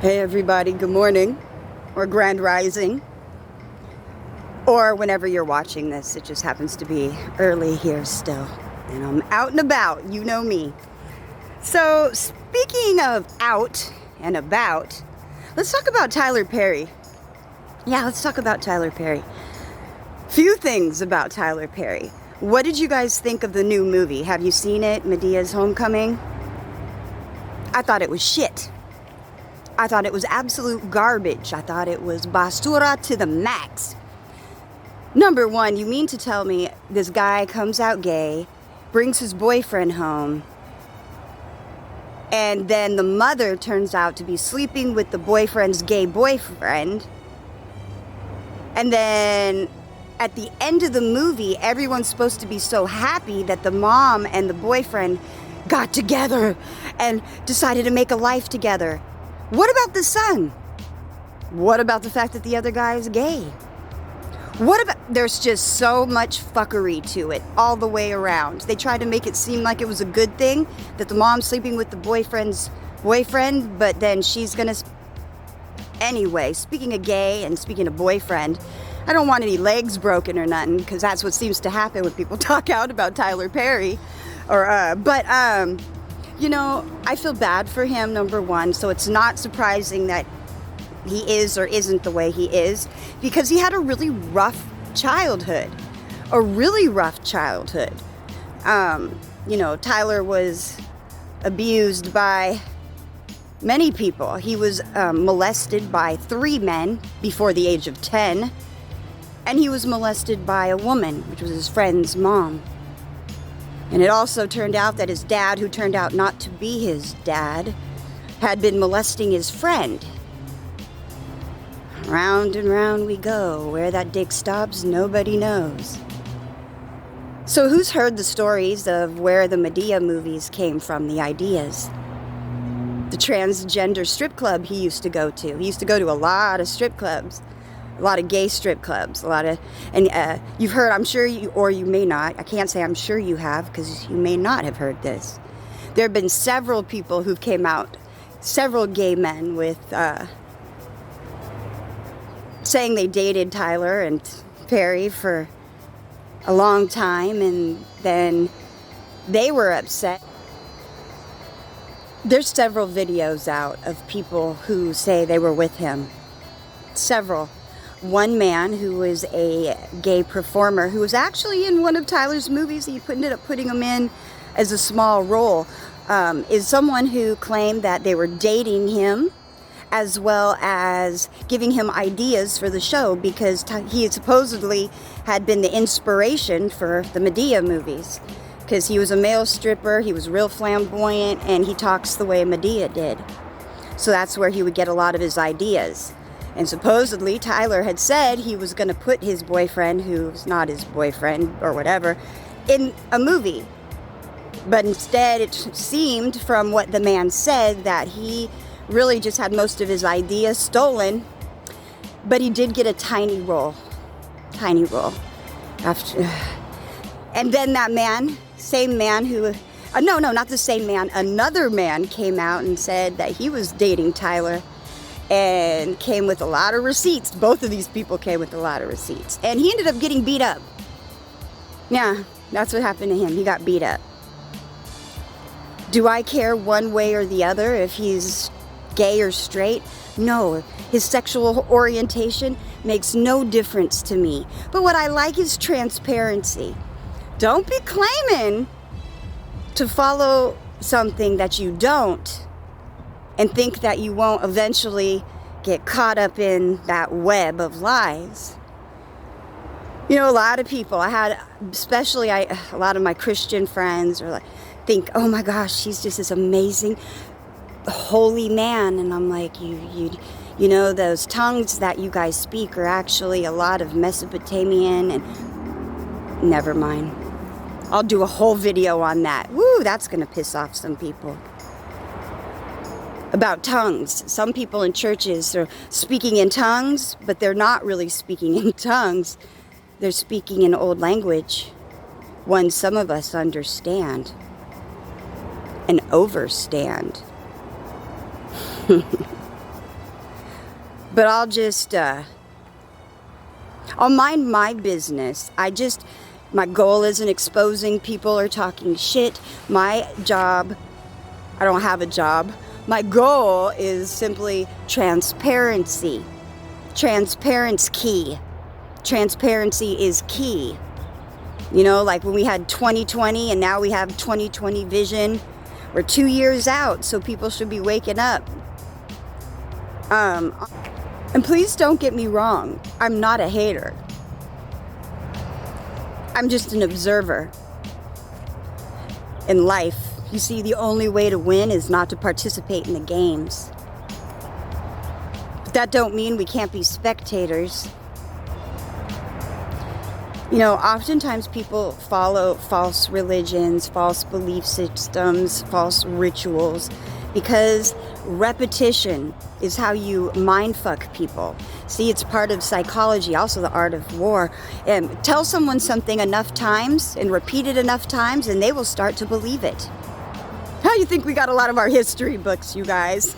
Hey everybody, good morning, or grand rising, or whenever you're watching this. It just happens to be early here still, and I'm out and about, you know me. So, speaking of out and about, let's talk about Tyler Perry. Yeah, let's talk about Tyler Perry. Few things about Tyler Perry. What did you guys think of the new movie? Have you seen it, Medea's Homecoming? I thought it was shit. I thought it was absolute garbage. I thought it was basura to the max. Number one, you mean to tell me this guy comes out gay, brings his boyfriend home, and then the mother turns out to be sleeping with the boyfriend's gay boyfriend, and then at the end of the movie, everyone's supposed to be so happy that the mom and the boyfriend got together and decided to make a life together. What about the son? What about the fact that the other guy is gay? What about, there's just so much fuckery to it all the way around. They tried to make it seem like it was a good thing that the mom's sleeping with the boyfriend's boyfriend, but then she's gonna... Anyway, speaking of gay and speaking of boyfriend, I don't want any legs broken or nothing, because that's what seems to happen when people talk out about Tyler Perry. You know, I feel bad for him, number one, so it's not surprising that he is or isn't the way he is, because he had a really rough childhood. A really rough childhood. You know, Tyler was abused by many people. He was molested by 3 men before the age of 10, and he was molested by a woman, which was his friend's mom. And it also turned out that his dad, who turned out not to be his dad, had been molesting his friend. Round and round we go. Where that dick stops, nobody knows. So who's heard the stories of where the Madea movies came from, the ideas? The transgender strip club he used to go to. He used to go to a lot of strip clubs. A lot of gay strip clubs, and you've heard, I'm sure you, or you may not, I can't say I'm sure you have, because you may not have heard this. There have been several people who came out, several gay men with, saying they dated Tyler and Perry for a long time, and then they were upset. There's several videos out of people who say they were with him. Several. One man who was a gay performer who was actually in one of Tyler's movies, he ended up putting him in as a small role, is someone who claimed that they were dating him as well as giving him ideas for the show, because he supposedly had been the inspiration for the Madea movies, because he was a male stripper, he was real flamboyant, and he talks the way Madea did. So that's where he would get a lot of his ideas. And supposedly Tyler had said he was going to put his boyfriend, who's not his boyfriend or whatever, in a movie. But instead it seemed from what the man said that he really just had most of his ideas stolen. But he did get a tiny role. Tiny role. And then that man, same man who... no, not the same man. Another man came out and said that he was dating Tyler, and came with a lot of receipts. Both of these people came with a lot of receipts. And he ended up getting beat up. Yeah, that's what happened to him. He got beat up. Do I care one way or the other if he's gay or straight? No. His sexual orientation makes no difference to me. But what I like is transparency. Don't be claiming to follow something that you don't, and think that you won't eventually get caught up in that web of lies. You know, a lot of people, especially a lot of my Christian friends are like, think, oh my gosh, he's just this amazing, holy man. And I'm like, you know, those tongues that you guys speak are actually a lot of Mesopotamian, and never mind. I'll do a whole video on that. Woo, that's gonna piss off some people. About tongues. Some people in churches are speaking in tongues, but they're not really speaking in tongues. They're speaking in old language, one some of us understand and overstand. But I'll mind my business. My goal isn't exposing people or talking shit. My job, I don't have a job. My goal is simply transparency. Transparency's key. Transparency is key. You know, like when we had 2020 and now we have 2020 vision. We're 2 years out, so people should be waking up. And please don't get me wrong. I'm not a hater. I'm just an observer. In life, you see, the only way to win is not to participate in the games. But that don't mean we can't be spectators. You know, oftentimes people follow false religions, false belief systems, false rituals, because repetition is how you mindfuck people. See, it's part of psychology, also the art of war. Tell someone something enough times and repeat it enough times and they will start to believe it. How do you think we got a lot of our history books, you guys?